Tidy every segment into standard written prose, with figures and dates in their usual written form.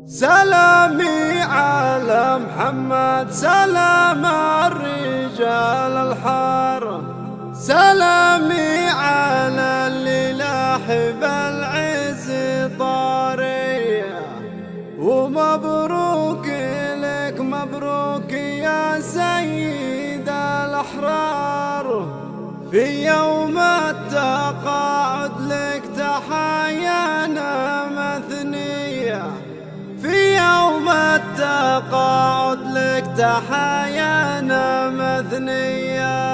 سلامي على محمد، سلام الرجال الحار، سلامي على اللي لاحب العز طاري، ومبروك لك مبروك يا سيد الأحرار، في يوم التقاعد لك تحايانا مثنية، في يوم التقاعد لك تحايانا مثنية.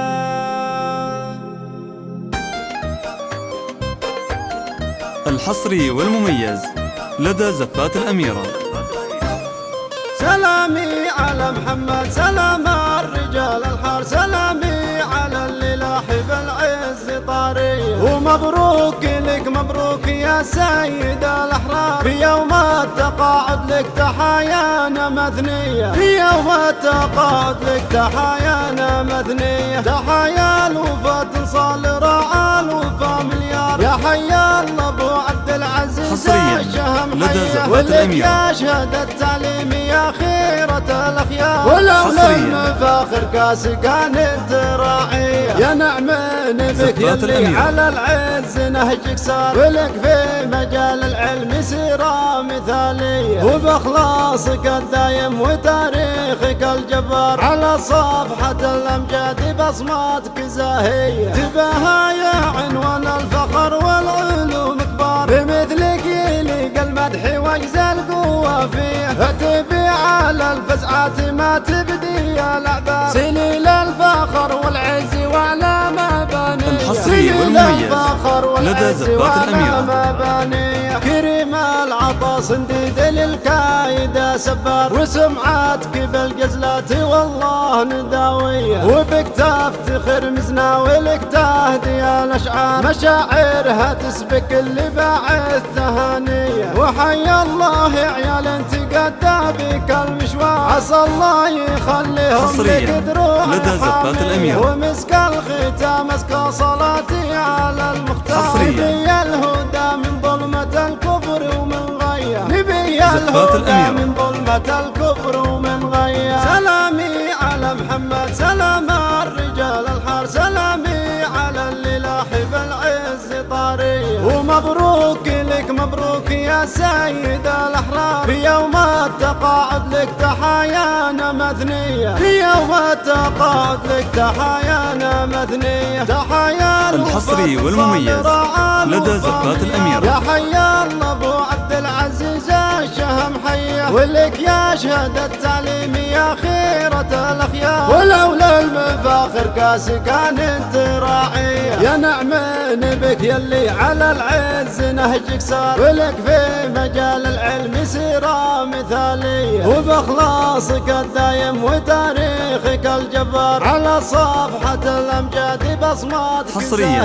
الحصري والمميز لدى زفات الأميرة. سلامي على محمد، سلام الرجال الحار، سلامي على اللي لاحب العز طاري، ومبروك لك مبروك يا سيد الأحرار، في يوم التقاعد لك تحايانا مثنية، في يوم التقاعد لك تحايانا مثنية. تحايا الوفا تنصال راعى الوفا مليار، يا حيا الله ابو عبد العزيز حصريا لدى زفات الأميرة. يا شهادة التعليم يا خيرة الأخيار، ولولا المفاخر كاس كانت راعية، يا نعمان بك يلي على العز نهجك صار، ولك في مجال العلم سيرة مثالية، وبإخلاصك الدايم وتاريخك الجبار، على صفحة الأمجاد بصماتك زاهية، تباها يا عنوان الفخر والعلوم كبار، بمثلك يليق المدح واجزى القوة فيه، فتبي على الفزعات ما تبدي الأعذار، سليل الفخر والعز وعلى مبانيه، الحصري والمميز لدى زفات الأميرة. كريم العطا صنديد للكايدة سبار، وسمعتك بالجزلات والله نداوية، وبك تفتخر مزنا ولك تهدي الأشعار، مشاعرها تسبك اللي باعث تهانية، وحيا الله عيال انت قد بك المشوار، عسى الله يخليهم لك دروع لدى زفات الأميرة، ومسك الختام مسك صلاتي على المختار، نبي الهدى من ظلمة الكفر ومن غيا، نبي الهدى من ظلمة الكفر ومن غيا. سلامي على محمد، سلام الرجال الحار، سلامي على اللي لاحب العز طاري، ومبروك لك مبروك يا سيد الأحرار، في يوم التقاعد لك تحايانا مثنية، في يوم التقاعد لك تحايانا مثنية. تحايا الحصري والمميز لدى زفات الأميرة. يا حيا الله ابو عبد العزيز الشهم حيه، ولك يا شهادة التعليم يا خيرة الأخيار، ولولا المفاخر كاس كانت راعية، يا نعمان بك يلي على العز نهجك صار، ولك في مجال العلم سيرة مثالية، وبإخلاصك الدايم وتاريخك الجبار، على صفحة الأمجاد بصماتك حصريا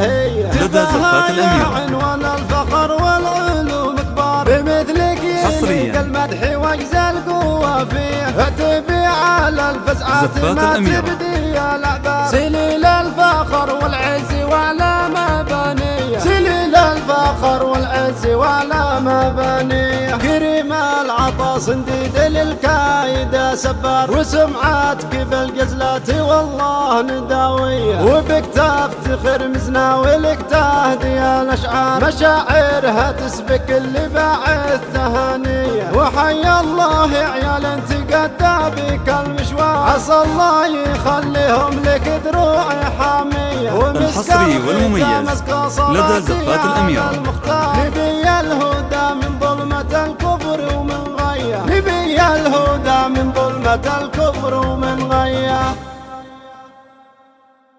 لدى زفات الأميرة. عنوان الفخر والعلوم كبار، بمثلك يليق المدح واجزى القوة فيه، فتبي على الفزعات ما تبدي الأعذار، سليل الفخر والعز وعلى مبانيه، سليل الفخر والعز وعلى مبانيه. كريم العطا صنديد للكايدة سبار، وسمعتك بالجزلات والله نداوية، وبك تفتخر مزنا ولك تهدي الأشعار، مشاعرها تسبك اللي باعث تهانية، وحيا الله عيال انت قد بك المشوار، عسى الله يخليهم لك دروع حامية، الحصري والمميز لدى زفات الأميرة. نبي الهدى من ظلمة الكفر ومن غيا، نبي الهدى من ظلمة الكفر ومن غيا.